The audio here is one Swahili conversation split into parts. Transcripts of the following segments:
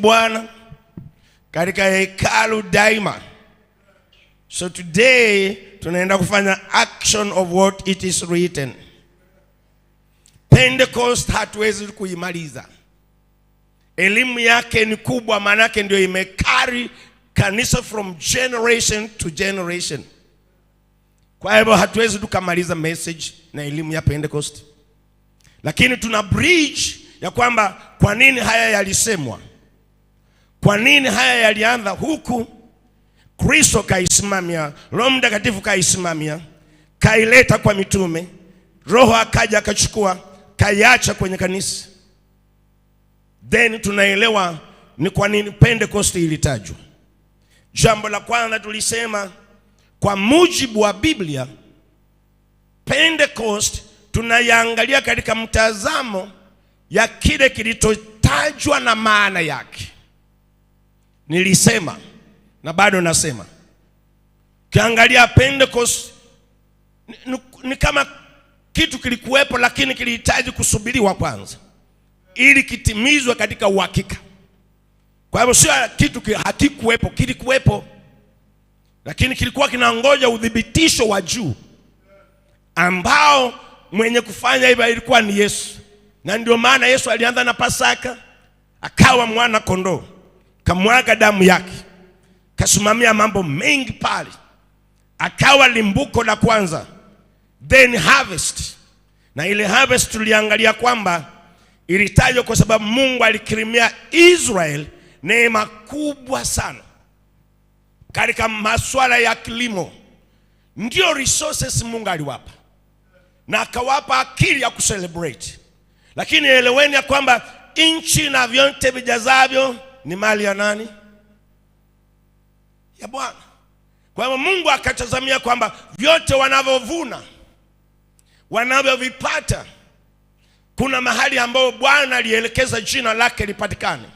Bwana katika hekalu daima. So today tunaenda kufanya action of what it is written. Pentecost hatuwezi kuimaliza. Elimu yake ni kubwa, maana yake ndio imekari kanisa from generation to generation. Kwa hivyo hatuwezi tukamaliza message na elimu ya Pentecost. Lakini tuna bridge ya kwamba kwa nini haya yalisemwa. Kwa nini haya yalianza huku Kristo kaisimamia, Roho Mtakatifu kaisimamia, kaileta kwa mitume, Roho akaja akachukua, kaiacha kwenye kanisa. Then tunaelewa ni kwa nini Pentecost ilitajwa. Jambo la kwanza tulisema, kwa mujibu wa Biblia, Pentecost tunayaangalia katika mtazamo ya kile kilichotajwa na maana yake. Nilisema na bado nasema, kiangalia Pentecost ni kama kitu kilikuwepo, lakini kilihitaji kusubiriwa kwanza ili kitimizwe katika uhakika. Kwa hivyo sio kitu hakikuwepo, kilikuwepo, lakini kilikuwa kinangoja udhibitisho wa juu ambao mwenye kufanya hivyo ilikuwa ni Yesu. Na ndio maana Yesu alianza na Pasaka, akawa mwana kondoo, kamwaga damu yake, kasimamia mambo mengi pale, akawa limbuko la kwanza, then harvest. Na ile harvest tuliangalia kwamba ilitajwa kwa sababu Mungu alikirimia Israel neema kubwa sana katika masuala ya kilimo. Ndio resources Mungu aliwapa, na akawapa akili ya kucelebrate. Lakini eleweni ya kwamba nchi na vyote vijazavyo ni mali ya nani? Ya Bwana. Kwa hivyo Mungu akatazamia kwamba vyote wanavyovuna, wanavyovipata, kuna mahali ambao Bwana alielekeza jina lake lipatikane.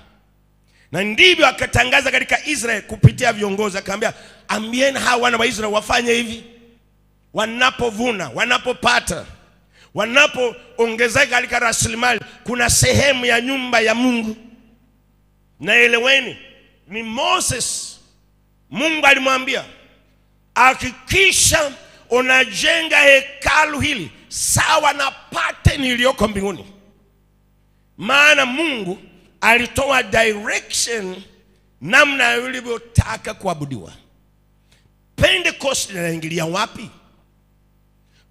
Na ndivyo akatangaza katika Israeli kupitia viongozi, akamwambia, ambieni hawa wana wa Israeli wafanye hivi. Wanapovuna, wanapopata, wanapoongezeka katika rasilimali, kuna sehemu ya nyumba ya Mungu. Na eleweni, ni Moses, Mungu alimwambia, hakikisha unajenga hekalu hili sawa na pattern iliyoko mbinguni. Maana Mungu alitoa direction namna ilivyotaka kuabudiwa. Pentecost inaingilia wapi?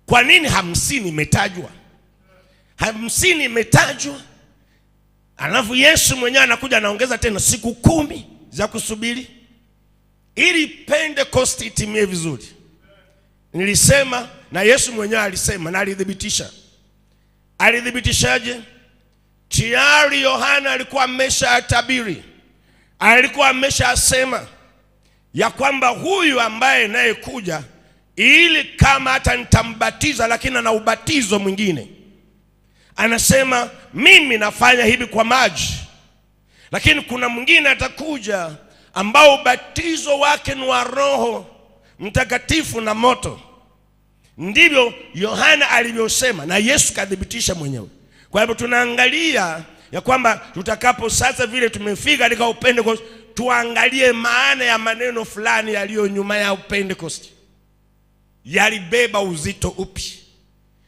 Kwa nini 50 imetajwa? 50 imetajwa, alafu Yesu mwenyewe anakuja anaongeza tena siku 10 za kusubiri ili Pentecost itimie vizuri. Nilisema na Yesu mwenyewe alisema na alidhibitisha. Alidhibitishaje? Tayari Yohana alikuwa ameshatabiri, alikuwa ameshasema ya kwamba huyu ambaye naye kuja, ili kama hata nitambatiza lakini ana ubatizo mwingine. Anasema mimi nafanya hivi kwa maji, lakini kuna mwingine atakuja ambao ubatizo wake ni wa Roho Mtakatifu na moto. Ndivyo Yohana alivyosema na Yesu kadhibitisha mwenyewe. Kwa hivyo tunaangalia ya kwamba tutakapo sasa vile tumefika katika Pentecost, tuangalie maana ya maneno fulani yaliyo nyuma ya Pentecost. Yalibeba uzito upi?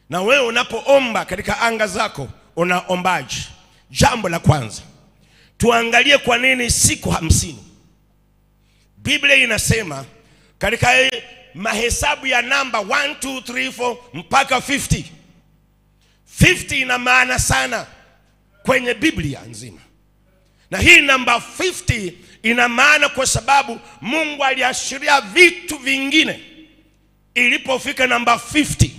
Na wewe unapoomba katika anga zako unaombaje? Jambo la kwanza, tuangalie kwa nini siku 50. Biblia inasema katika mahesabu ya namba 1, 2, 3, 4 mpaka 50. 50 ina maana sana kwenye Biblia nzima. Na hii namba 50 ina maana kwa sababu Mungu aliashiria vitu vingine ilipofika namba 50.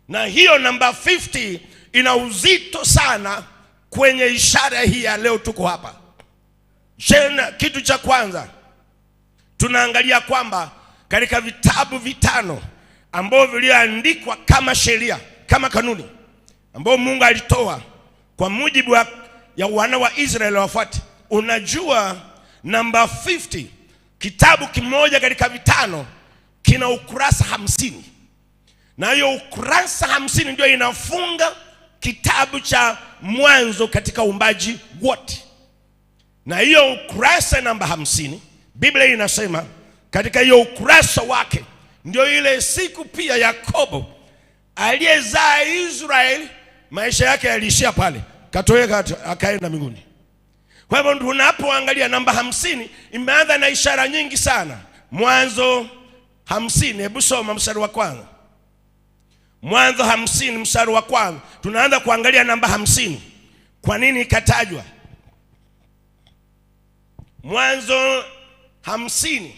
Na hiyo namba 50 ina uzito sana kwenye ishara hii ya leo tuko hapa. Kitu cha kwanza tunaangalia kwamba katika vitabu vitano ambavyo viliandikwa kama sheria, kama kanuni ambao Mungu alitoa kwa mujibu ya wana wa Israeli wafuate. Unajua namba 50, kitabu kimoja katika vitano kina ukurasa 50. Na hiyo ukurasa 50 ndio inafunga kitabu cha Mwanzo katika uumbaji wote. Na hiyo ukurasa namba 50, Biblia inasema katika hiyo ukurasa wake ndio ile siku pia Yakobo aliyezaa Israeli maisha yake yaliishia pale, katoweka akaenda mbinguni. Kwa hivyo tunapoangalia namba 50 imeanza na ishara nyingi sana. Mwanzo 50, hebu soma mstari wa kwanza. Mwanzo 50 mstari wa kwanza. Tunaanza kuangalia namba 50. Kwa nini ikatajwa? Mwanzo 50.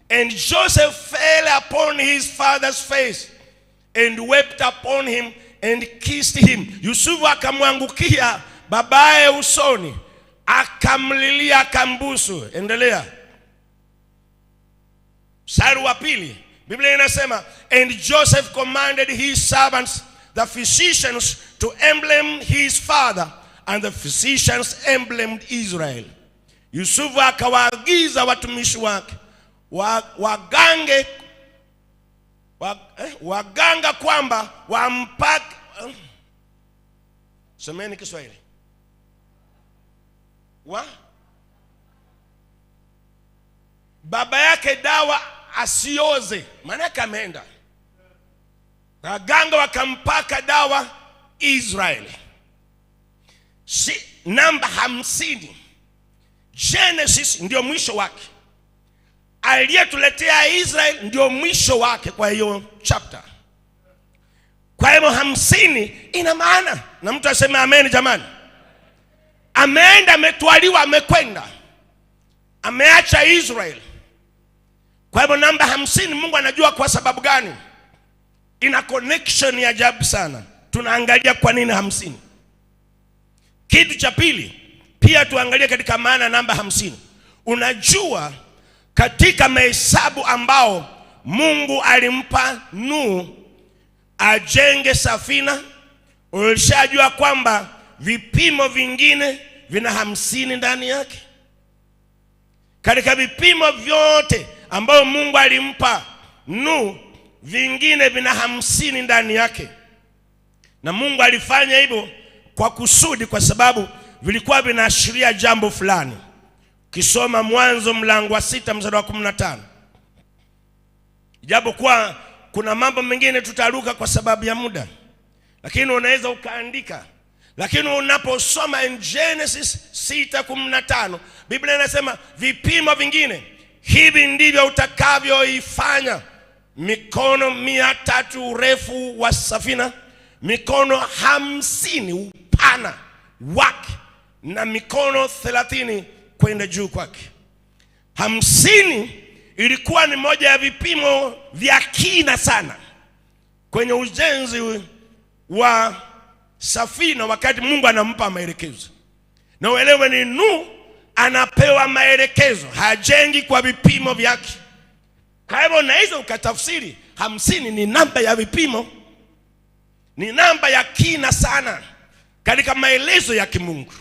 And Joseph fell upon his father's face and wept upon him and kissed him. Yusufu akamwangukia babaye usoni, akamlilia, akambusu. Endelea. Mstari wa pili, Biblia inasema and Joseph commanded his servants the physicians to emblem his father, and the physicians emblemed Israel. Yusufu akawaagiza watumishi wake waganga kwamba wampake, semeni Kiswahili, baba yake dawa asioze, maana ameenda. Waganga wakampaka dawa Israeli. Namba 50, Genesis ndio mwisho wake. Aliyetuletea Israeli ndio mwisho wake kwa hiyo chapter. Kwa hiyo 50 ina maana, na mtu aseme amen jamani. Ameenda, ametwaliwa, amekwenda, ameacha Israeli. Kwa hivyo namba 50 Mungu anajua kwa sababu gani. Ina connection ya ajabu sana. Tunaangalia kwa nini 50. Kitu cha pili pia tuangalie katika maana namba 50. Unajua katika mahesabu ambao Mungu alimpa Nuhu ajenge safina, ulishajua kwamba vipimo vingine vina 50 ndani yake. Katika vipimo vyote ambao Mungu alimpa Nuhu, vingine vina 50 ndani yake. Na Mungu alifanya hivyo kwa kusudi, kwa sababu vilikuwa vinaashiria jambo fulani. Kisoma Mwanzo mlango wa 6 mstari wa 15. Japokuwa kuna mambo mengine tutaruka kwa sababu ya muda, lakini unaweza ukaandika. Lakini unaposoma in Genesis 6:15, Biblia inasema vipimo vingine, hivi ndivyo utakavyoifanya mikono 300 urefu wa safina, mikono 50 upana wake, na mikono 30 kwenda juu kwake. 50 ilikuwa ni moja ya vipimo vya kina sana kwenye ujenzi wa safina wakati Mungu anampa maelekezo. Na uelewe ni Nuhu anapewa maelekezo, hajengi kwa vipimo vyake. Kwa hivyo unaweza ukatafsiri 50 ni namba ya vipimo, ni namba ya kina sana katika maelezo ya kimungu.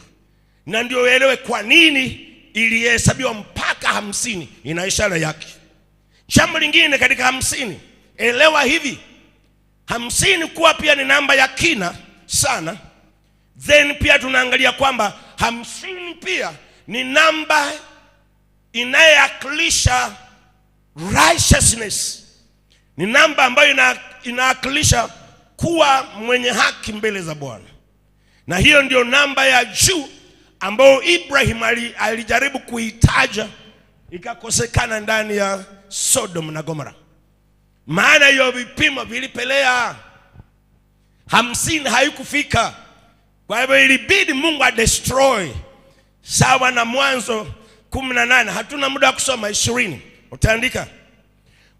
Na ndio uelewe kwa nini ilihesabiwa mpaka 50, ina ishara yake. Jambo lingine katika 50, elewa hivi, 50 kuwa pia ni namba ya kina sana. Then pia tunaangalia kwamba 50 pia ni namba inayowakilisha righteousness. Ni namba ambayo inawakilisha kuwa mwenye haki mbele za Bwana. Na hiyo ndio namba ya juu ambayo Ibrahim alijaribu kuitaja, ikakosekana ndani ya Sodom na Gomora. Maana hiyo vipimo vilipelea 50 haikufika. Kwa hivyo ilibidi Mungu adestroy. Sawa na Mwanzo 18, hatuna muda wa kusoma 20, utaandika.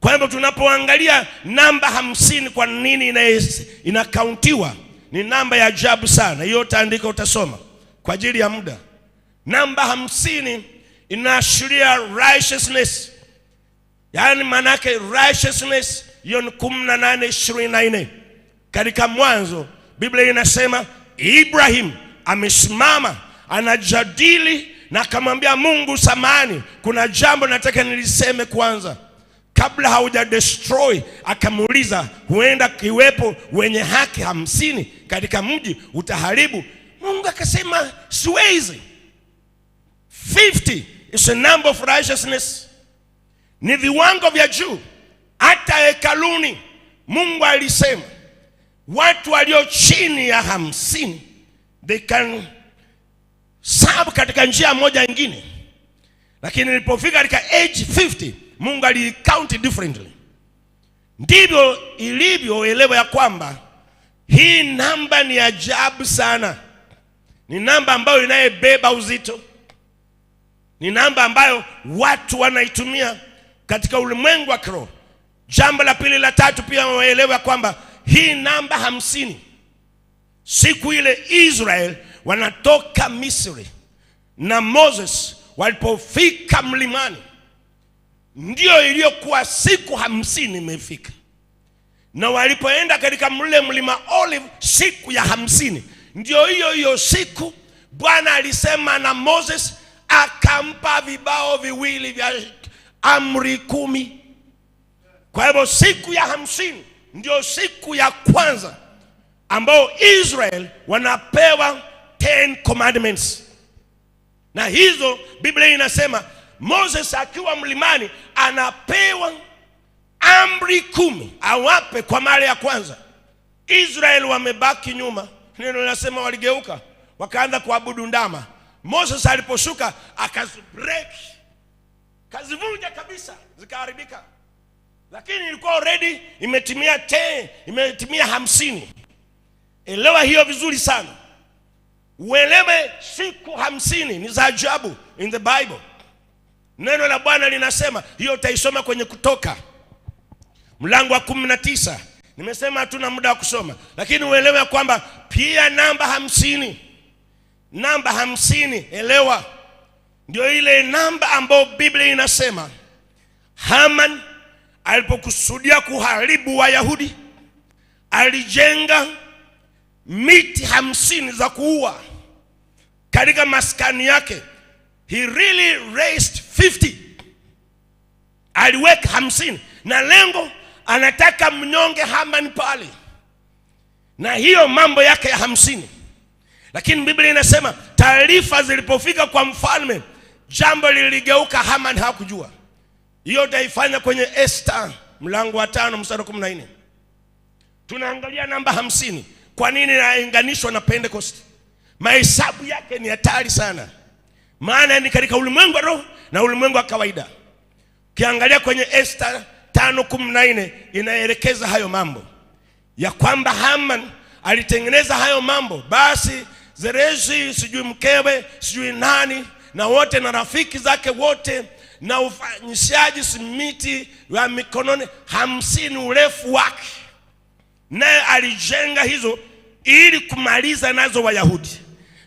Kwa hivyo tunapoangalia namba 50 kwa nini inakauntiwa, ni namba ya ajabu sana. Hiyo utaandika, utasoma kwa ajili ya muda. Namba 50 inaashiria righteousness. Yaani manake righteousness hiyo ni 18:24. Katika Mwanzo Biblia inasema Ibrahim amesimama anajadili na akamwambia Mungu, samani, kuna jambo nataka niliseme kwanza kabla hauja destroy. Akamuuliza, huenda kiwepo wenye haki 50 katika mji, utaharibu? Mungu akasema siwezi. 50 is a number of righteousness. Ni viwango vya juu. Hata hekaluni Mungu alisema watu walio chini ya 50 they can serve katika njia moja nyingine. Lakini nilipofika katika age 50 Mungu alicount differently. Ndivyo ilivyoelewa ya kwamba hii namba ni ajabu sana. Ni namba ambayo inayebeba uzito. Ni namba ambayo watu wanaitumia katika ulimwengu wa kiroho. Jambo la pili la tatu pia waelewa kwamba hii namba 50, siku ile Israel wanatoka Misri na Moses walipofika mlimani, ndio iliyokuwa siku 50 imefika. Na walipoenda katika mle mlima Olive siku ya 50, ndio hiyo siku Bwana alisema na Moses, akampa vibao viwili vya amri 10. Kwa hivyo siku ya 50 ndio siku ya kwanza ambao Israel wanapewa 10 commandments. Na hizo Biblia inasema Moses akiwa mlimani anapewa amri 10 awape kwa mara ya kwanza. Israel wamebaki nyuma. Neno linasema waligeuka wakaanza kuabudu ndama. Moses aliposhuka akazibreak, kazivunja kabisa, zikaharibika. Lakini ilikuwa already imetimia 50. Elewa hiyo vizuri sana. Uelewe siku 50 ni za ajabu in the Bible. Neno la Bwana linasema, hiyo utaisoma kwenye Kutoka mlango wa 19. Nimesema hatuna muda wa kusoma, lakini uelewe kwamba pia namba 50, namba 50, elewa, ndio ile namba ambayo Biblia inasema Haman alipokusudia kuharibu Wayahudi alijenga miti 50 za kuua katika maskani yake. He really raised 50. Aliweka 50 na lengo anataka mnyonge Haman pale, na hiyo mambo yake ya 50. Lakini Biblia inasema taarifa zilipofika kwa mfalme, jambo liligeuka. Haman hakujua. Hiyo taifanya kwenye Esther mlango wa 5 mstari 14. Tunaangalia namba 50. Kwa nini inaunganishwa na Pentecost? Mahesabu yake ni hatari sana, maana ni katika ulimwengu wa roho na ulimwengu wa kawaida. Ukiangalia kwenye Esther 5:14 inaelekeza hayo mambo ya kwamba Haman alitengeneza hayo mambo. Basi Zereshi, sijui mkewe, sijui nani, na wote na rafiki zake wote, na ufanyishaji simiti wa mikononi 50 urefu wake, naye alijenga hizo ili kumaliza nazo Wayahudi.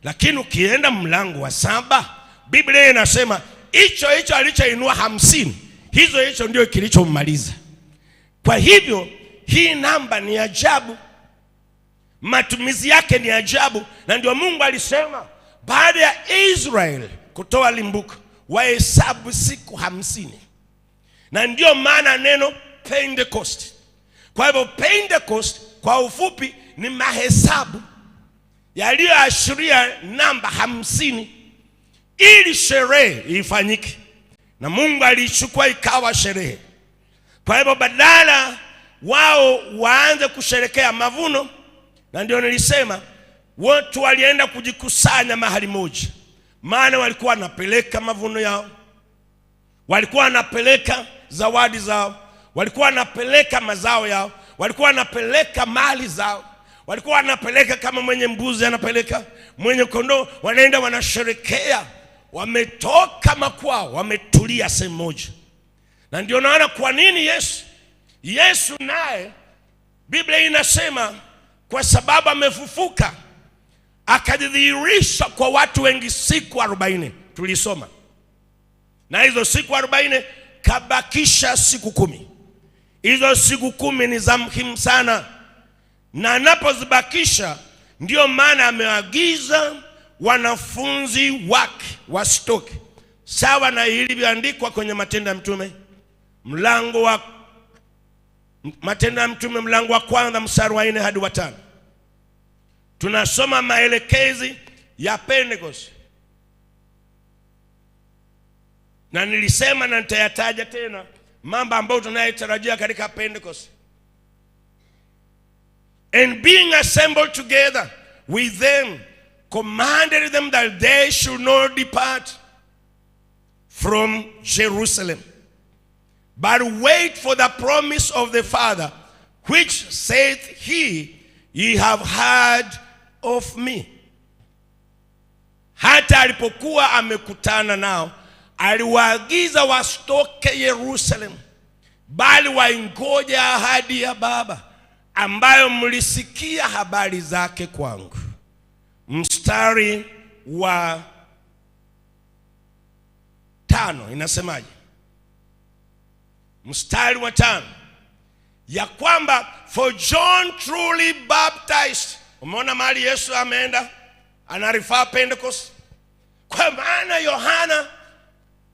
Lakini ukienda mlango wa 7 Biblia inasema hicho alichoinua 50, hicho ndio kilichomaliza. Kwa hivyo hii namba ni ajabu, matumizi yake ni ajabu. Na ndio Mungu alisema baada ya Israel kutoa limbuko wahesabu siku 50. Na ndio maana neno Pentecost. Kwa hivyo Pentecost kwa ufupi ni mahesabu yaliyoashiria namba 50 ili sherehe ifanyike. Na Mungu alichukua ikawa sherehe. Kwa hivyo badala wao waanze kusherekea mavuno, na ndio nilisema watu walienda kujikusanya mahali moja, maana walikuwa wanapeleka mavuno yao, walikuwa wanapeleka zawadi zao, walikuwa wanapeleka mazao yao, walikuwa wanapeleka mali zao, walikuwa wanapeleka kama mwenye mbuzi anapeleka, mwenye kondoo, wanaenda wanasherekea. Wametoka makwao, wametulia sehemu moja. Na ndio naona kwa nini Yesu naye Biblia inasema kwa sababu amefufuka akajidhihirisha kwa watu wengi siku 40. Tulisoma. Na hizo siku 40 kabakisha siku 10. Hizo siku 10 ni za muhimu sana. Na anapozibakisha ndio maana ameagiza wanafunzi wake wasitoke. Sawa na ilivyoandikwa kwenye Matendo ya Mtume mlango wa 1 mstari wa 4 hadi wa 5. Tunasoma maelekezi ya Pentecost. Na nilisema na nitayataja tena mambo ambayo tunayotarajia katika Pentecost. And being assembled together with them, commanded them that they should not depart from Jerusalem, but wait for the promise of the Father, which saith he, ye have heard of me. Hata alipokuwa amekutana nao, aliwaagiza wasitoke Yerusalem, bali waingoje ahadi ya Baba, ambayo mlisikia habari zake kwangu. Mstari wa 5 inasemaje? Mstari wa 5 ya kwamba for John truly baptized. Umeona mahali Yesu ameenda anarifaa Pentecost. Kwa maana Yohana,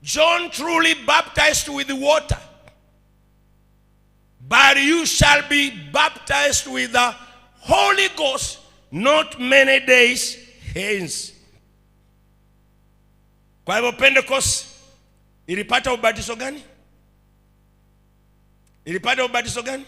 John truly baptized with water, but you shall be baptized with the Holy Ghost not many days hence. Kwa hivyo Pentecost ilipata ubatizo gani? Ilipata ubatizo gani?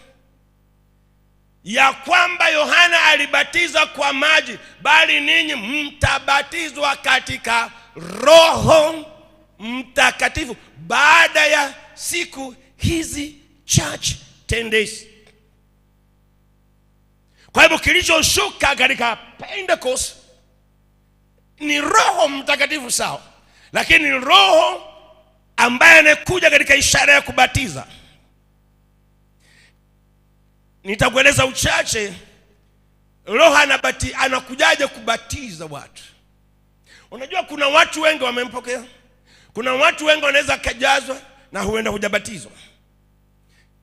Ya kwamba Yohana alibatiza kwa maji, bali ninyi mtabatizwa katika Roho Mtakatifu baada ya siku hizi church 10 days. Kwa hivyo kilichoshuka katika Pentecost ni Roho Mtakatifu, sawa, lakini Roho ambaye anakuja katika ishara ya kubatiza. Nitakueleza uchache Roho anakujaje kubatiza watu. Unajua kuna watu wengi wamempokea, kuna watu wengi wanaweza kujazwa na huenda hujabatizwa.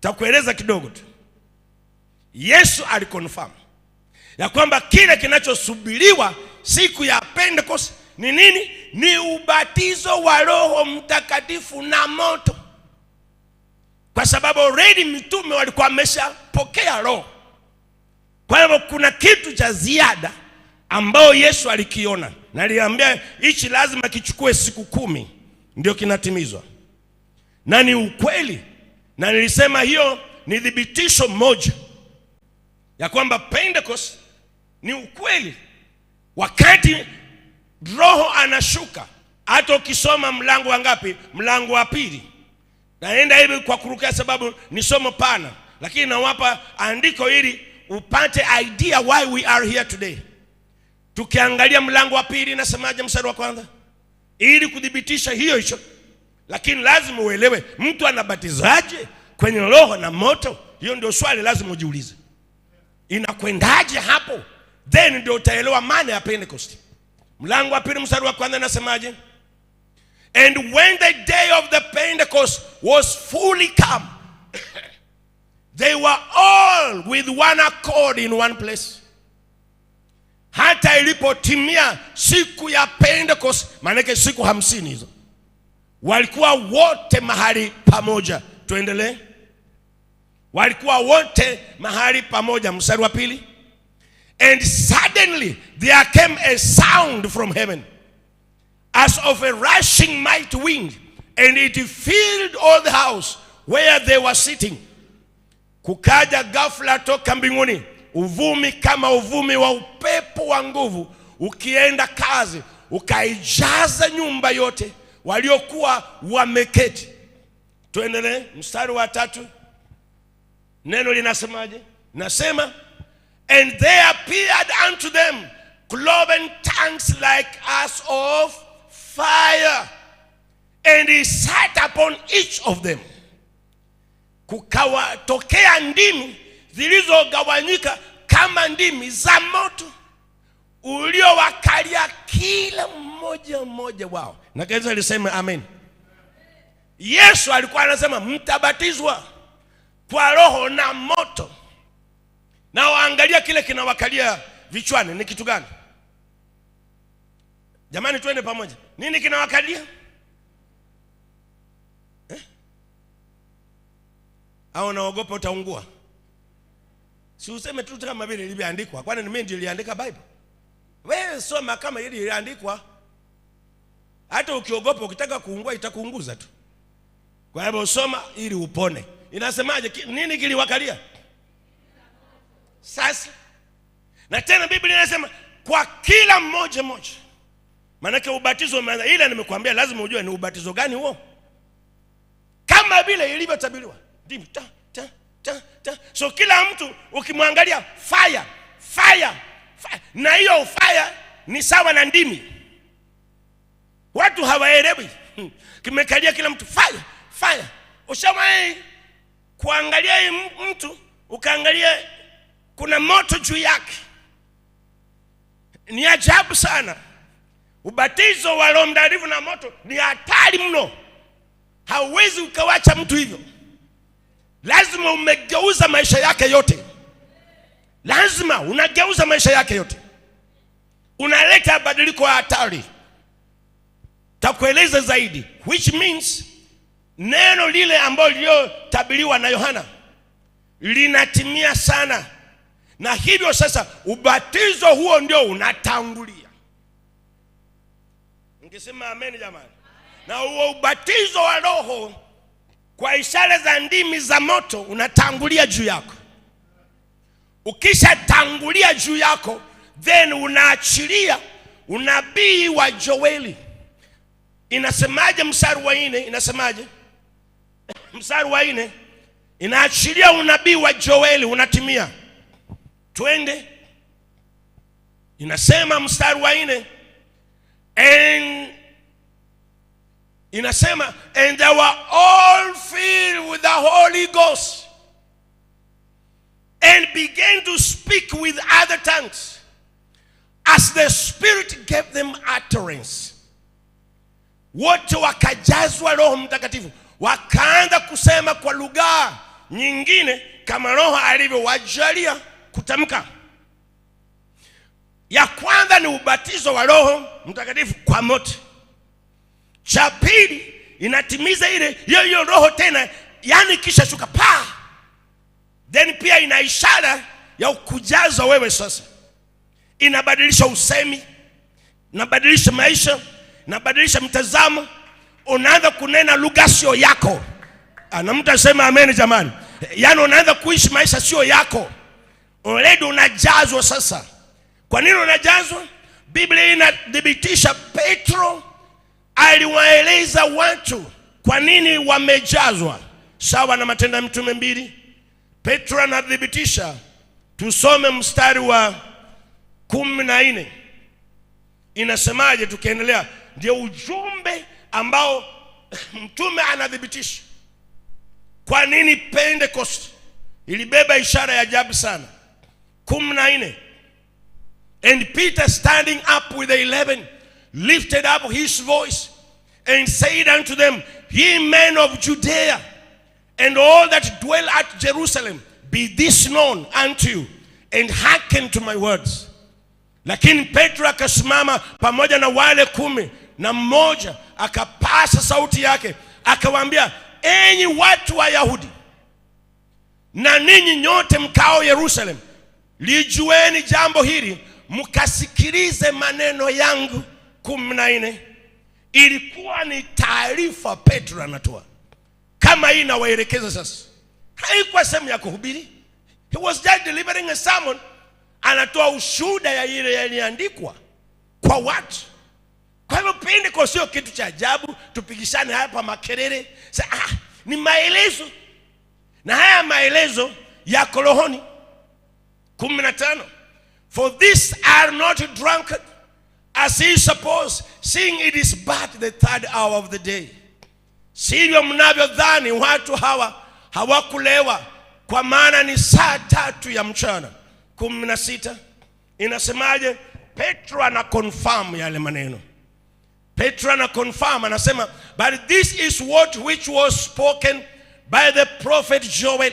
Takueleza kidogo tu. Yesu alikonfirm ya kwamba kile kinachosubiriwa siku ya Pentecost ni nini? Ni ubatizo wa Roho Mtakatifu na moto. Kwa sababu already mitume walikuwa wameshapokea Roho. Kwa hivyo kuna kitu cha ziada ambao Yesu alikiona, na aliambia hichi lazima kichukue siku 10 ndio kinatimizwa. Na ni ukweli, na nilisema hiyo ni thibitisho moja ya kwamba Pentecost ni ukweli. Wakati Roho anashuka, hata ukisoma mlango wa ngapi? Mlango wa 2. Naenda hivi kwa kurukia sababu ni somo pana, lakini nawapa andiko ili upate idea why we are here today. Tukiangalia mlango wa 2 nasemaje mstari wa 1? Ili kudhibitisha hicho. Lakini lazima uelewe mtu anabatizaje kwenye Roho na moto. Hiyo ndio swali lazima ujiulize. Inakwendaje hapo? Then ndio utaelewa maana ya Pentecost. Mlango wa 2 mstari wa 1 nasemaje? And when the day of the Pentecost was fully come, they were all with one accord in one place. Hata ilipotimia siku ya Pentecost, maana siku 50 hizo, walikuwa wote mahali pamoja. Tuendelee. Walikuwa wote mahali pamoja. Mstari wa 2. And suddenly there came a sound from heaven, as of a rushing mighty wind, and it filled all the house where they were sitting. Kukaja ghafla toka mbinguni uvumi kama uvumi wa upepo wa nguvu ukienda kazi, ukaijaza nyumba yote waliokuwa wameketi. Tuendelee. Mstari wa 3. Neno linasemaje? Nasema, and there appeared unto them cloven tongues like as of fire, and he sat upon each of them. Kukawa tokea ndimi zilizogawanyika kama ndimi za moto, uliowakalia kila mmoja wao. Na kanisa liseme amen. Yesu alikuwa anasema mtabatizwa kwa Roho na moto. Na waangalia kile kinawakalia vichwani ni kitu gani? Jamani twende pamoja. Nini kinawakalia? Au naogopa utaungua? Si useme tu kama vile ilivyoandikwa. Kwani mimi ndiye niliandika Bible? Wewe soma kama ile iliandikwa. Hata ukiogopa ukitaka kuungua itakuunguza tu. Kwa hivyo soma ili upone. Inasemaje? Nini kiliwakalia? Sasa na tena Biblia inasema kwa kila mmoja mmoja. Maana ubatizo umeanza, ila nimekuambia lazima ujue ni ubatizo gani huo. Kama vile ilivyotabiriwa. So kila mtu ukimwangalia fire. Na hiyo fire ni sawa na ndimi. Watu hawaelewi. Kimekalia kila mtu fire. Ushawahi kuangalia mtu ukaangalia kuna moto juu yake? Ni ajabu sana. Ubatizo wa Roho Mtakatifu na moto ni hatari mno. Hauwezi ukawacha mtu hivyo. Lazima umegeuza maisha yake yote. Lazima unageuza maisha yake yote. Unaleta badiliko ya hatari. Takueleza zaidi, which means neno lile ambalo lililotabiriwa na Yohana linatimia sana. Na hivyo sasa ubatizo huo ndio unatangulia. Ningesema amen jamani. Na huo ubatizo wa Roho kwa ishara za ndimi za moto unatangulia juu yako. Ukisha tangulia juu yako, then unaachilia unabii wa Joeli. Inasemaje mstari wa 4? Inasemaje? Mstari wa 4 inaachilia unabii wa Joeli unatimia. Twende. Inasema mstari wa 4, and inasema and they were all filled with the Holy Ghost and began to speak with other tongues as the Spirit gave them utterance. Wote wakajazwa Roho Mtakatifu, wakaanza kusema kwa lugha nyingine kama Roho alivyowajalia kutamka. Ya kwanza ni ubatizo wa Roho Mtakatifu kwa moto. Cha pili inatimiza ile hiyo Roho tena, yani kisha shuka pa. Then pia ina ishara ya kujaza wewe sasa. Inabadilisha usemi, inabadilisha maisha, inabadilisha mtazamo. Unaanza kunena lugha sio yako. Na mtu asema amen jamani. Yani unaanza kuishi maisha sio yako. Already unajazwa sasa. Kwa nini unajazwa? Biblia inadhibitisha. Petro aliwaeleza watu kwa nini wamejazwa. Sawa na Matendo ya Mitume 2. Petro anadhibitisha. Tusome mstari wa 14. Inasemaje tukiendelea? Ndio ujumbe ambao mtume anadhibitisha. Kwa nini Pentecost ilibeba ishara ya ajabu sana? 14. And Peter standing up with the 11 lifted up his voice and said unto them, Ye men of Judea and all that dwell at Jerusalem, be this known unto you, and hearken to my words. Lakini Petro akasimama pamoja na wale 11, akapasa sauti yake, akawaambia, enyi watu wa Yahudi na ninyi nyote mkao Yerusalem, lijueni jambo hili, mkasikilize maneno yangu. 14. Ilikuwa ni taarifa Petro anatoa. Kama hii nawaelekeza sasa. Haikuwa sehemu ya kuhubiri. He was just delivering a sermon. Anatoa ushuhuda ya ile yaliandikwa kwa watu. Kwa hivyo Pentecost sio kitu cha ajabu tupigishane hapa makelele. Ni maelezo. Na haya maelezo ya rohoni. 15. For this are not drunken as ye suppose, seeing it is but the 3rd hour of the day. Sivyo mnavyodhani watu hawa hawakulewa, kwa maana ni saa 3 ya mchana. 16. Inasemaje? Petro ana confirm yale maneno. Petro ana confirm, anasema, but this is what which was spoken by the prophet Joel.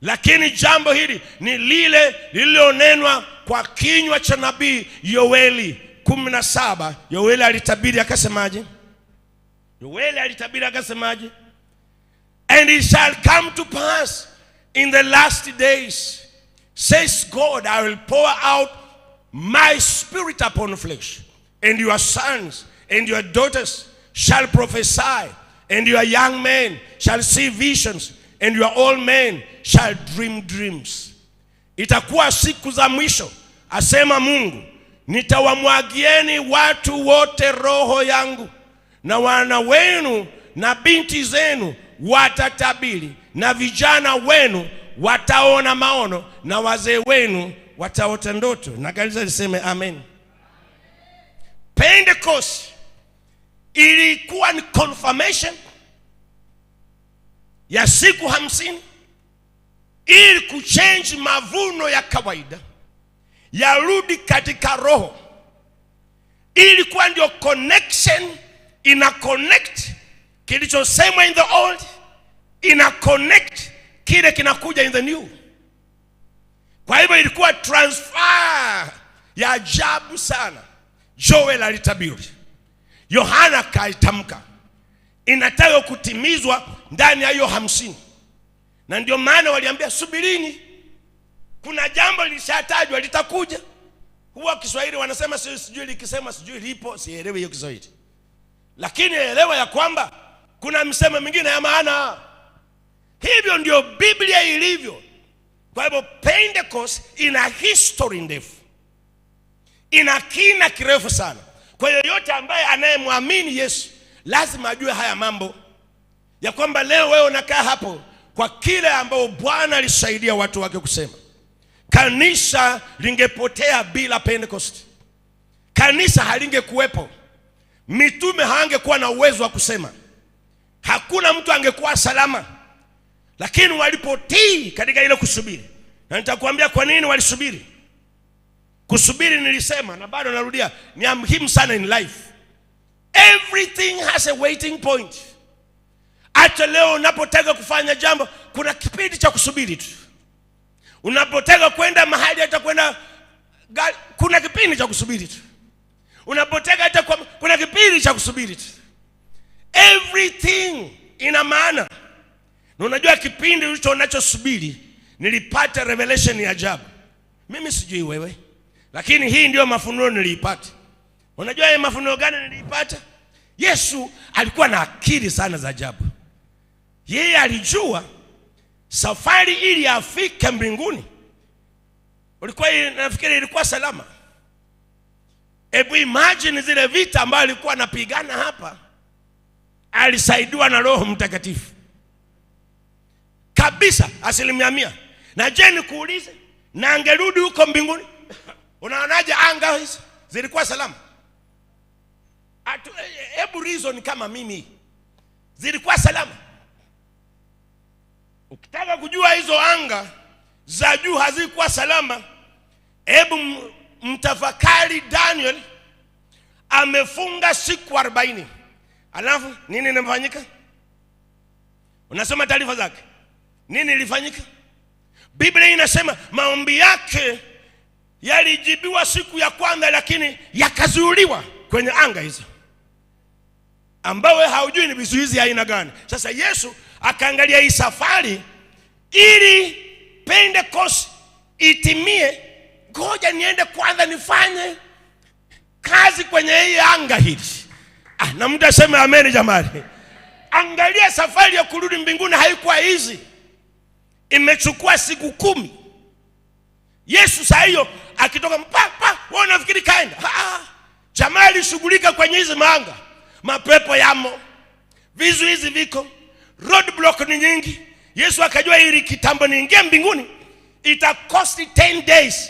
Lakini jambo hili ni lile lililonenwa kwa kinywa cha nabii Yoeli. 17. Yoeli alitabiri akasemaje? Yoeli alitabiri akasemaje? And it shall come to pass in the last days, says God, I will pour out my spirit upon flesh, and your sons and your daughters shall prophesy, and your young men shall see visions, and your old men shall dream dreams. Itakuwa siku za mwisho, asema Mungu, nitawamwagieni watu wote roho yangu, na wana wenu na binti zenu watatabiri, na vijana wenu wataona maono, na wazee wenu wataota ndoto. Na kanisa liseme amen. Pentecost ilikuwa ni confirmation ya siku 50 ili kuchange mavuno ya kawaida yarudi katika roho. Ilikuwa ndio connection, ina connect kilichosemwa in the old, ina connect kile kinakuja in the new. Kwa hivyo ilikuwa transfer ya ajabu sana. Joel alitabiri, Yohana kaitamka, inataka kutimizwa ndani ya hiyo 50. Na ndio maana waliambia subirini, kuna jambo lishatajwa litakuja. Huwa Kiswahili wanasema sijui likisema sijui lipo, sielewi hiyo Kiswahili. Lakini elewa ya kwamba kuna msemo mwingine ya maana. Hivyo ndio Biblia ilivyo. Kwa hivyo Pentecost ina history ndefu, ina kina kirefu sana. Kwa hiyo yote ambaye anayemwamini Yesu lazima ajue haya mambo, ya kwamba leo wewe unakaa hapo kwa kile ambao Bwana alisaidia watu wake kusema. Kanisa lingepotea bila Pentecost. Kanisa halingekuwepo. Mitume hangekuwa na uwezo wa kusema. Hakuna mtu angekuwa salama. Lakini walipotii katika ile kusubiri. Na nitakwambia kwa nini walisubiri. Kusubiri nilisema na bado narudia, ni muhimu sana in life. Everything has a waiting point. Hata leo unapotaka kufanya jambo, kuna kipindi cha kusubiri tu. Unapotaka kwenda mahali, hata kwenda, kuna kipindi cha kusubiri tu. Unapotaka hata kuna kipindi cha kusubiri tu. Everything ina maana. Na unajua kipindi ulicho unachosubiri, nilipata revelation ya ajabu. Mimi sijui wewe, lakini hii ndio mafunuo nilipata. Unajua mafunuo gani nilipata? Yesu alikuwa na akili sana za ajabu. Yeye alijua safari ili afike mbinguni, nafikiri ilikuwa salama. Hebu imagine zile vita ambazo alikuwa anapigana hapa, alisaidiwa na Roho Mtakatifu kabisa 100%. Na je, nikuulize, na angerudi huko mbinguni, unaonaje anga hizo zilikuwa salama? Hebu reason kama mimi, zilikuwa salama? Ukitaka kujua hizo anga za juu hazikuwa salama, hebu mtafakari Daniel amefunga siku 40. Alafu nini inafanyika? Unasoma taarifa zake. Nini ilifanyika? Biblia inasema maombi yake yalijibiwa siku ya kwanza, lakini yakazuiliwa kwenye anga hizo, ambao haujui ni vizuizi aina gani. Sasa Yesu akaangalia hii safari ili Pentecost itimie, ngoja niende kwanza nifanye kazi kwenye hii anga hili. Na mtu aseme amen jamani. Angalia safari ya kurudi mbinguni haikuwa easy. Imechukua siku 10. Yesu saa hiyo akitoka wewe unafikiri kaenda? Jamaa alishughulika kwenye hizo maanga. Mapepo yamo, vizuizi viko, roadblock ni nyingi. Yesu akajua ili kitambo niingie mbinguni ita cost 10 days,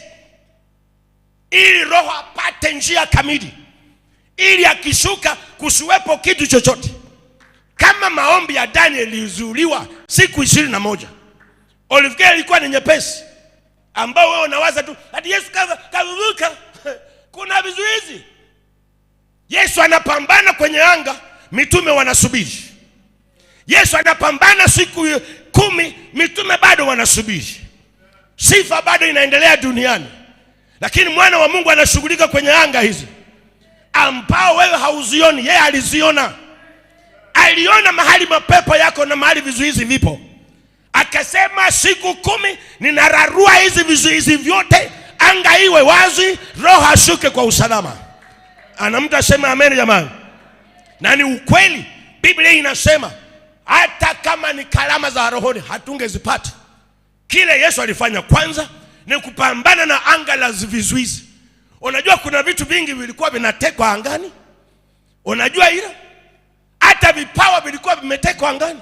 ili Roho apate njia kamili, ili akishuka kusiwepo kitu chochote. Kama maombi ya Daniel ilizuiliwa siku 21, Olive ilikuwa ni nyepesi, ambao wewe unawaza tu hadi Yesu kavuka kuna vizuizi. Yesu anapambana kwenye anga, mitume wanasubiri. Yesu anapambana siku 10, mitume bado wanasubiri. Sifa bado inaendelea duniani, lakini mwana wa Mungu anashughulika kwenye anga hizi ambao wewe hauzioni. Yeye aliziona. Aliona mahali mapepo yako na mahali vizuizi vipo. Akasema siku 10 ninararua hizi vizuizi vyote, anga iwe wazi, Roho ashuke kwa usalama. Ana mtu aseme amen jamani. Na ni ukweli Biblia inasema hata kama ni karama za rohoni hatungezipata. Kile Yesu alifanya kwanza ni kupambana na anga la vizuizi. Unajua kuna vitu vingi vilikuwa vinatekwa angani. Unajua hilo? Hata vipawa vilikuwa vimetekwa angani.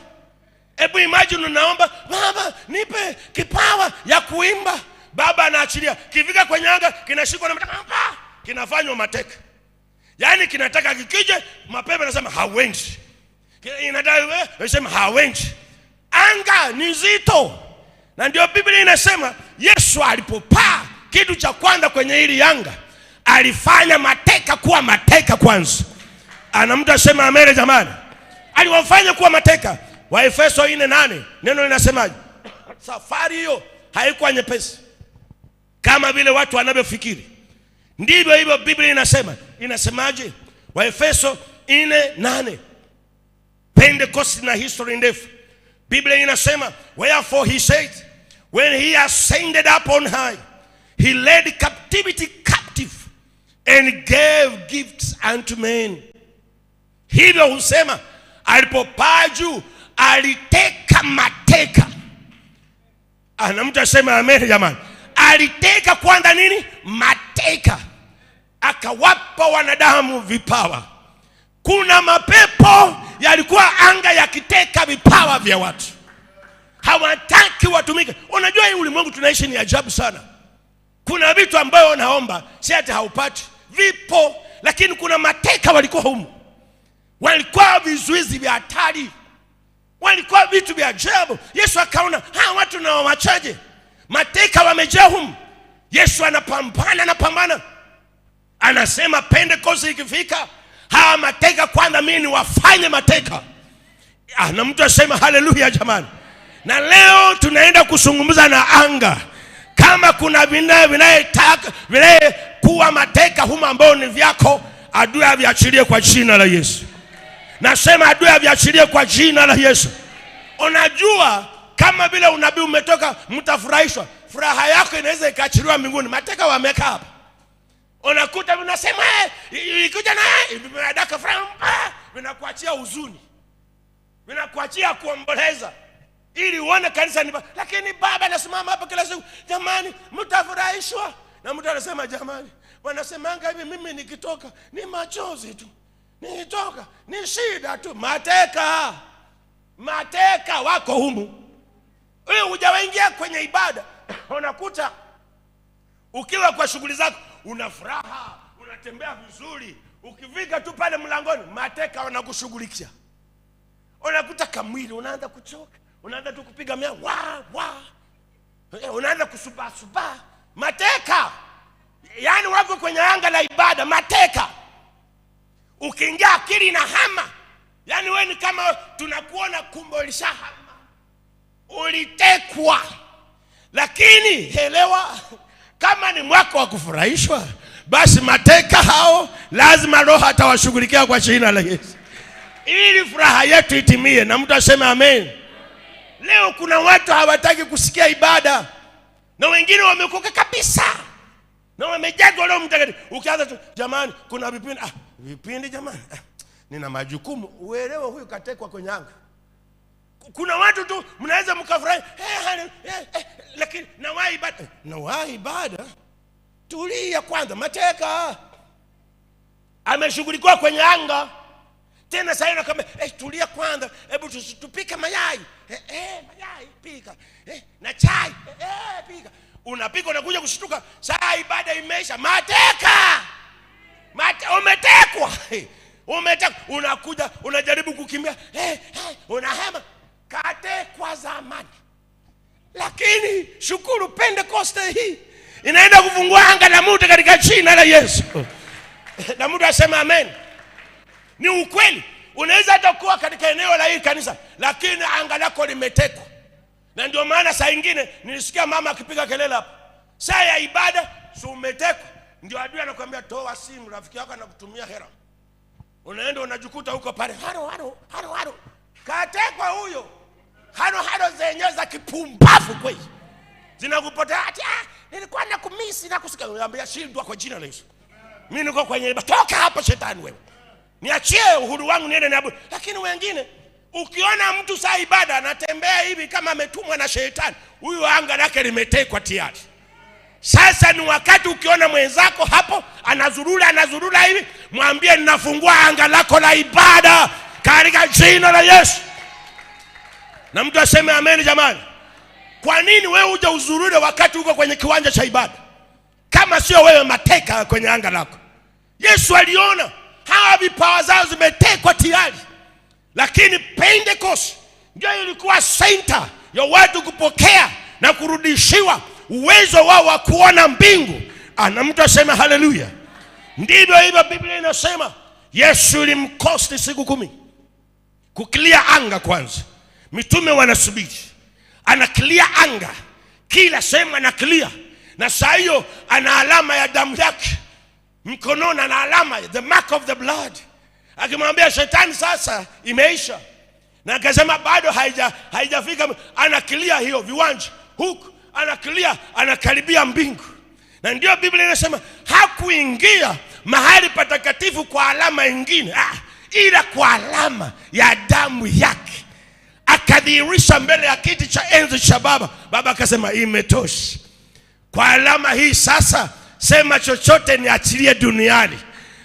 Hebu imagine unaomba, "Baba, nipe kipawa ya kuimba." Baba anaachilia. Kifika kwenye anga kinashikwa na mateka. Kinafanywa mateka. Yaani kinataka kikije, mapepo yanasema hawendi. Inadai wewe, unasema hawendi. Anga ni zito. Na ndio Biblia inasema Yesu alipopaa, kitu cha kwanza kwenye hili anga, alifanya mateka kuwa mateka kwanza. Ana mtu asema amen jamani. Aliwafanya kuwa mateka. Waefeso 4:8 neno linasemaje? Safari hiyo haikuwa nyepesi kama vile watu wanavyofikiri. Ndivyo hivyo Biblia inasema. Inasemaje? Waefeso 4:8. Pentecost na history ndefu. Biblia inasema, wherefore he said, when he ascended up on high, he led captivity captive and gave gifts unto men. Hivyo husema alipopaa juu aliteka mateka. Ana mtu asema amen jamani. Aliteka kwanza nini? Mateka. Akawapa wanadamu vipawa. Kuna mapepo yalikuwa anga yakiteka vipawa vya watu. Hawataki watumike. Unajua hii ulimwengu tunaishi ni ajabu sana. Kuna vitu ambayo unaomba si hata haupati. Vipo, lakini kuna mateka walikuwa humu. Walikuwa vizuizi vya hatari. Walikuwa vitu vya ajabu. Yesu akaona hawa watu na wachaje. Mateka wamejaa humu. Yesu anapambana. Anasema Pentecost ikifika, hawa mateka kwanza mimi ni wafanye mateka. Na mtu asema haleluya jamani. Na leo tunaenda kuzungumza na anga. Kama kuna vinayetaka kuwa mateka humu ambao ni vyako, adui aviachilie kwa jina la Yesu. Nasema adui aviachilie kwa jina la Yesu. Unajua kama vile unabii umetoka mtafurahishwa, furaha yako inaweza ikaachiliwa mbinguni. Mateka wamekaa hapa. Unakuta unasema ilikuja na vinadaka furaha, vinakuachia huzuni. Vinakuachia kuomboleza ili uone kanisa ni. Lakini baba anasimama hapa kila siku, jamani mtafurahishwa. Na mtu anasema jamani, wanasemanga hivi mimi nikitoka ni machozi tu. Nikitoka ni shida tu. Mateka wako humu. Wewe hujawaingia kwenye ibada. Unakuta ukiwa kwa shughuli zako una furaha, unatembea vizuri. Ukifika tu pale mlangoni, mateka wanakushughulikia. Unakuta kamwili unaanza kuchoka, unaanza tu kupiga mia unaanza kusuba. Mateka. Yaani wako kwenye anga la ibada, mateka. Ukiingia akili na hama. Yaani wewe ni kama tunakuona kumbe ulishahama. Ulitekwa. Lakini elewa, kama ni mwako wa kufurahishwa, basi mateka hao lazima Roho atawashughulikia kwa jina la Yesu, ili furaha yetu itimie. Na mtu aseme amen. Leo kuna watu hawataki kusikia ibada, na wengine wamekoka kabisa, na wamejazwa Roho Mtakatifu. Ukianza tu jamani kuna vipindi, vipindi jamani, nina majukumu. Uelewe huyu katekwa kwenye anga. Kuna watu tu mnaweza mkafurahi, lakini na ibada. Tulia kwanza. Mateka ameshughulikiwa kwenye anga. Tena sasa inakwambia tulia kwanza, hebu tupike mayai. Mayai pika. Na chai pika. Unapika unakuja kushtuka, saa ibada imeisha. Mateka. Umetekwa. Unakuja unajaribu kukimbia. Unahema. Katekwa zamani. Lakini shukuru Pentecost hii inaenda kufungua anga la mtu katika jina la Yesu. Na mtu asema amen. Ni ukweli. Unaweza hata kuwa katika eneo la hili kanisa, lakini anga lako limetekwa. Na ndio maana saa nyingine nilisikia mama akipiga kelele hapa. Saa ya ibada si umetekwa. Ndio adui anakuambia toa simu, rafiki yako anakutumia hela. Unaenda unajukuta huko pale. Haro. Katekwa huyo. Haro zenyewe za kipumbavu kweli. Zinakupotea ati nilikuwa nakumisi na kusikia. Unamwambia shindwa kwa jina la Yesu. Mimi niko kwenye ibada. Toka hapo shetani wewe. niachie uhuru wangu niende niabudu. Lakini wengine ukiona mtu saa ibada anatembea hivi kama ametumwa na shetani, huyu anga lake limetekwa tayari. Sasa ni wakati ukiona mwenzako hapo anazurura hivi, mwambie ninafungua anga lako la ibada katika jina la Yesu. Na mtu aseme amen jamani. Kwa nini wewe uje uzurure wakati uko kwenye kiwanja cha ibada? Kama sio wewe mateka kwenye anga lako. Yesu aliona hawa vipawa zao zimetekwa tayari. Lakini Pentecost ndio ilikuwa center ya watu kupokea na kurudishiwa uwezo wao wa kuona mbingu. Na mtu asema haleluya. Ndivyo hivyo Biblia inasema Yesu ilimkosti siku 10 kuclear anga kwanza. Mitume wanasubiri, anaclear anga, kila sehemu anaclear. Na saa hiyo ana alama ya damu yake mkononi, ana alama, the mark of the blood. Akimwambia shetani sasa imeisha, na akasema bado haijafika, anaclear hiyo viwanja huku, anaclear, anakaribia mbingu. Na ndio Biblia inasema hakuingia mahali patakatifu kwa alama nyingine, ila kwa alama ya damu yake. Akadhihirisha mbele ya kiti cha enzi cha Baba. Baba akasema imetosha. Kwa alama hii sasa sema chochote niachilie duniani.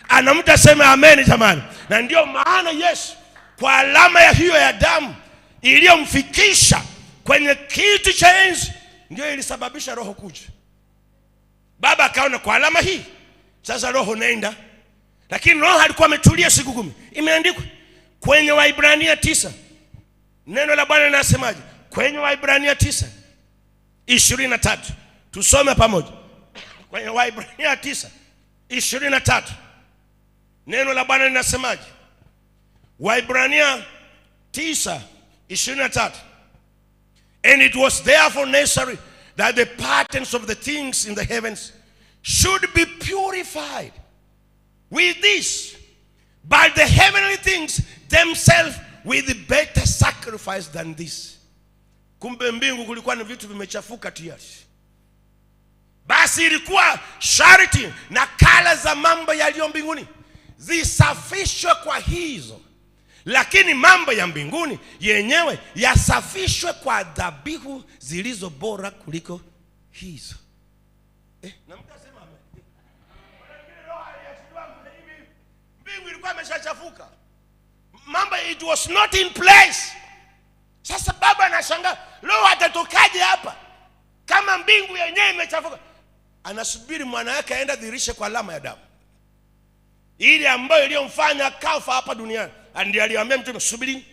Ana mtu aseme amen jamani. Na ndio maana Yesu kwa alama ya hiyo ya damu iliyomfikisha kwenye kiti cha enzi ndio ilisababisha roho kuja. Baba akaona kwa alama hii sasa roho nenda. Lakini roho alikuwa ametulia siku 10. Imeandikwa kwenye Waibrania 9. Neno la Bwana linasemaje? Kwenye Waibrania 9:23. Tusome pamoja. Kwenye Waibrania 9:23. Neno la Bwana linasemaje? Waibrania 9:23. And it was therefore necessary that the patterns of the things in the heavens should be purified with this, but the heavenly things themselves with better sacrifice than this. Kumbe mbingu kulikuwa na vitu vimechafuka tayari. Basi ilikuwa sharti na kala za mambo yaliyo mbinguni zisafishwe kwa hizo, lakini mambo ya mbinguni yenyewe yasafishwe kwa dhabihu zilizo bora kuliko hizo. Na mtasema amen. Mbingu ilikuwa imeshachafuka. Mambo it was not in place. Sasa Baba anashangaa, leo atatokaje hapa kama mbingu yenyewe imechafuka? Anasubiri mwana wake aenda dhihirishe kwa alama ya damu ile ambayo iliyomfanya kafa hapa duniani. Ndiye aliwaambia mtume subiri,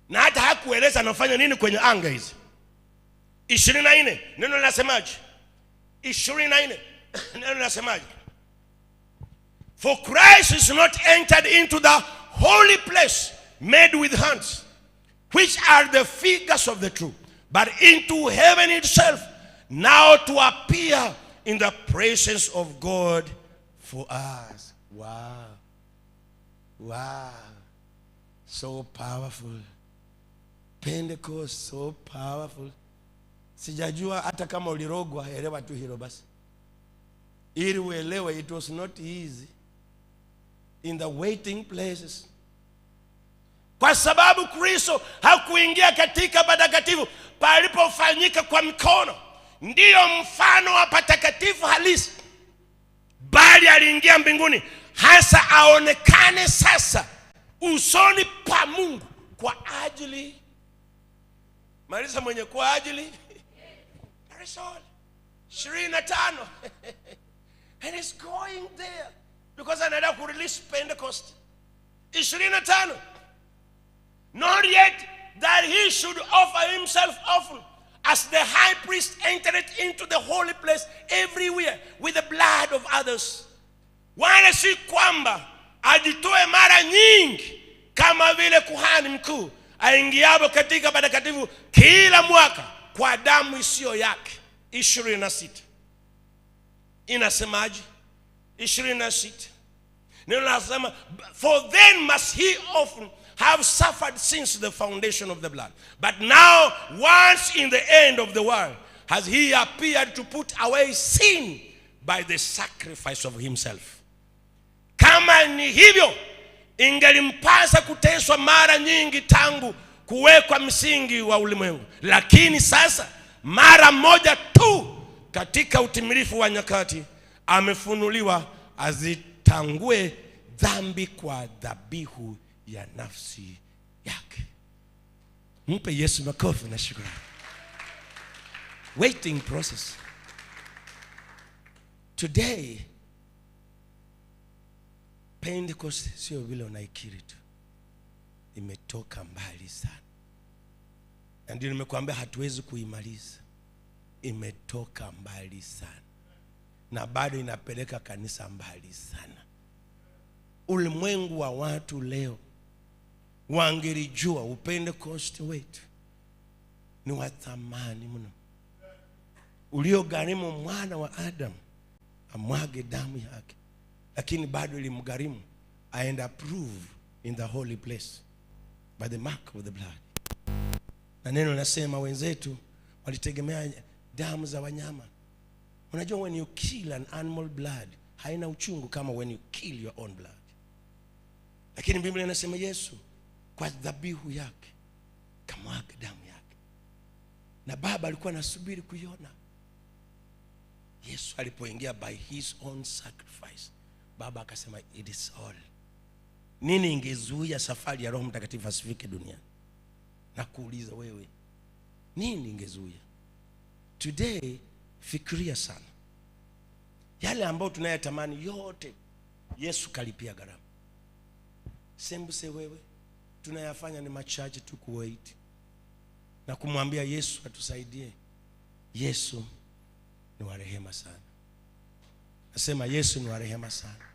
na hata hakueleza anafanya nini kwenye anga hizi. 24 neno linasemaje? 24 neno linasemaje? For Christ is not entered into the holy place made with hands, which are the figures of the true, but into heaven itself, now to appear in the presence of God for us. Wow. Wow. So powerful. Pentecost, so powerful. Sijajua hata kama ulirogwa, elewa tu hilo basi. Ili uelewe it was not easy in the waiting places. Kwa sababu Kristo hakuingia katika patakatifu palipofanyika kwa mikono, ndiyo mfano wa patakatifu halisi, bali aliingia mbinguni hasa aonekane sasa usoni pa Mungu kwa ajili. Marisa mwenye kwa ajili. Marisol 25. And it's going there because another could release Pentecost. 25. Not yet that he should offer himself often, as the high priest entered into the holy place everywhere with the blood of others. Wala si kwamba ajitoe mara nyingi kama vile kuhani mkuu aingiapo katika patakatifu kila mwaka kwa damu isiyo yake. 26 inasemaje? 26 neno nasema, for then must he often have suffered since the foundation of the blood, but now once in the end of the world has he appeared to put away sin by the sacrifice of himself. Kama ni hivyo, ingelimpasa kuteswa mara nyingi tangu kuwekwa msingi wa ulimwengu, lakini sasa mara moja tu katika utimilifu wa nyakati amefunuliwa azitangue dhambi kwa dhabihu ya nafsi yake. Mpe Yesu makofi na shukrani. Waiting process. Today Pentecost sio vile unaikiri tu, imetoka mbali sana. Na ndio nimekuambia hatuwezi kuimaliza. Imetoka mbali sana, na bado inapeleka kanisa mbali sana. Ulimwengu wa watu leo wangelijua Pentecost wetu ni wa thamani mno, uliogharimu mwana wa Adam amwage damu yake, lakini bado ilimgharimu and approve in the holy place by the mark of the blood. Na neno nasema wenzetu walitegemea damu za wanyama. Unajua when you kill an animal blood haina uchungu kama when you kill your own blood. Lakini Biblia inasema Yesu kwa dhabihu yake kamwaga damu yake, na Baba alikuwa anasubiri kuiona. Yesu alipoingia by his own sacrifice, Baba akasema it is all. Nini ingezuia safari ya Roho Mtakatifu asifike duniani? Na kuuliza wewe, nini ingezuia? Today fikiria sana yale ambayo tunayatamani yote Yesu kalipia gharama. Sembuse wewe tunayafanya ni machache tu kuwait na kumwambia Yesu atusaidie. Yesu ni wa rehema sana. Nasema Yesu ni wa rehema sana.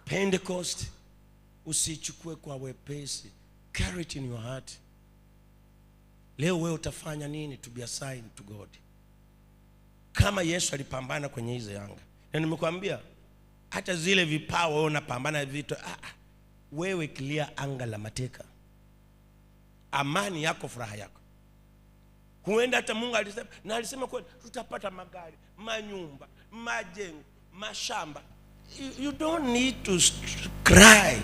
Pentecost usichukue kwa wepesi. Carry it in your heart. Leo wewe utafanya nini to be a sign to God? Kama Yesu alipambana kwenye hizo anga. Na nimekuambia hata zile vipawa wewe unapambana vitu, wewe clear anga la mateka. Amani yako, furaha yako. Huenda hata Mungu alisema, na alisema kwa tutapata magari, manyumba, majengo, mashamba. You don't need to cry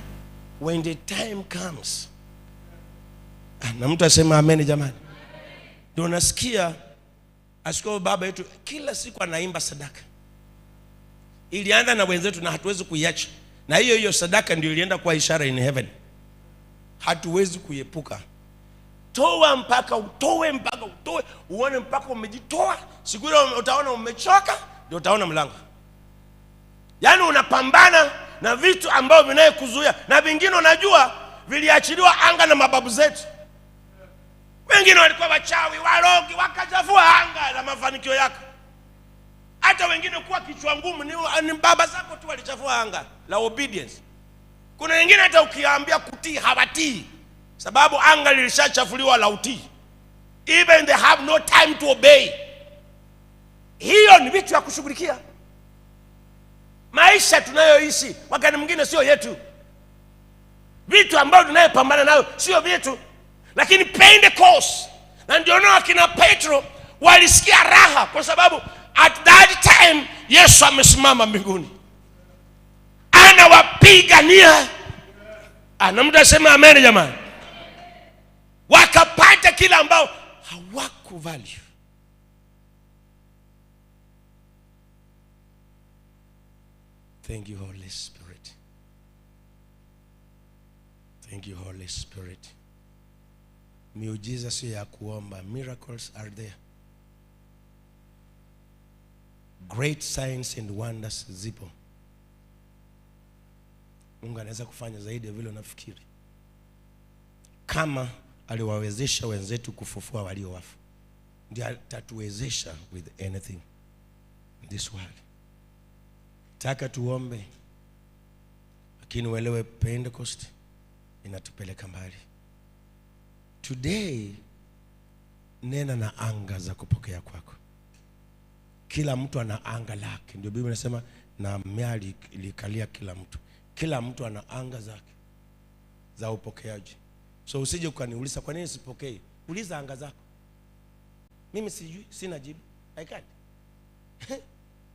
when the time comes. Na mtu asema amen jamani. Ndio nasikia askofu baba yetu kila siku anaimba sadaka. Ilianza na wenzetu na hatuwezi kuiacha. Na hiyo sadaka ndio ilienda kwa ishara in heaven. Hatuwezi kuiepuka. Toa mpaka utoe, mpaka utoe, uone mpaka umejitoa. Siku ile utaona umechoka, ndio utaona mlango. Yaani unapambana na vitu ambavyo vinayekuzuia, na vingine unajua viliachiliwa anga na mababu zetu. Wengine walikuwa wachawi, warogi, wakachafua anga la mafanikio yako. Hata wengine kuwa kichwa ngumu ni baba zako tu walichafua anga la obedience. Kuna wengine hata ukiambia kutii hawatii, sababu anga lilishachafuliwa la utii. Even they have no time to obey. Hiyo ni vitu ya kushughulikia. Maisha tunayoishi wakati mwingine sio yetu. Vitu ambavyo tunayopambana nayo sio vyetu. Lakini Pentecost, na ndio nao akina Petro walisikia raha, kwa sababu at that time Yesu amesimama mbinguni anawapigania. Na mtu asema amen jamani. Wakapata kila ambao hawakuvalue. Thank you Holy Spirit. Thank you Holy Spirit. Miujiza sio ya kuomba. Miracles are there. Great signs and wonders zipo. Mungu anaweza kufanya zaidi ya vile unafikiri. Kama aliwawezesha wenzetu kufufua walio wafu, ndiye atatuwezesha with anything in this world. Taka tuombe, lakini uelewe Pentecost inatupeleka mbali. Today nena na anga za kupokea kwako. Kila mtu ana anga lake. Ndio Biblia inasema na miali ilikalia kila mtu. Kila mtu ana anga zake za upokeaji. So usije ukaniuliza kwa nini sipokei. Uliza anga zako. Mimi sijui, sina jibu. I can't.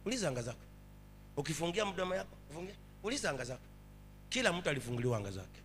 Uliza anga zako. Ukifungia mdomo yako, uliza anga zako. Kila mtu alifunguliwa anga zake.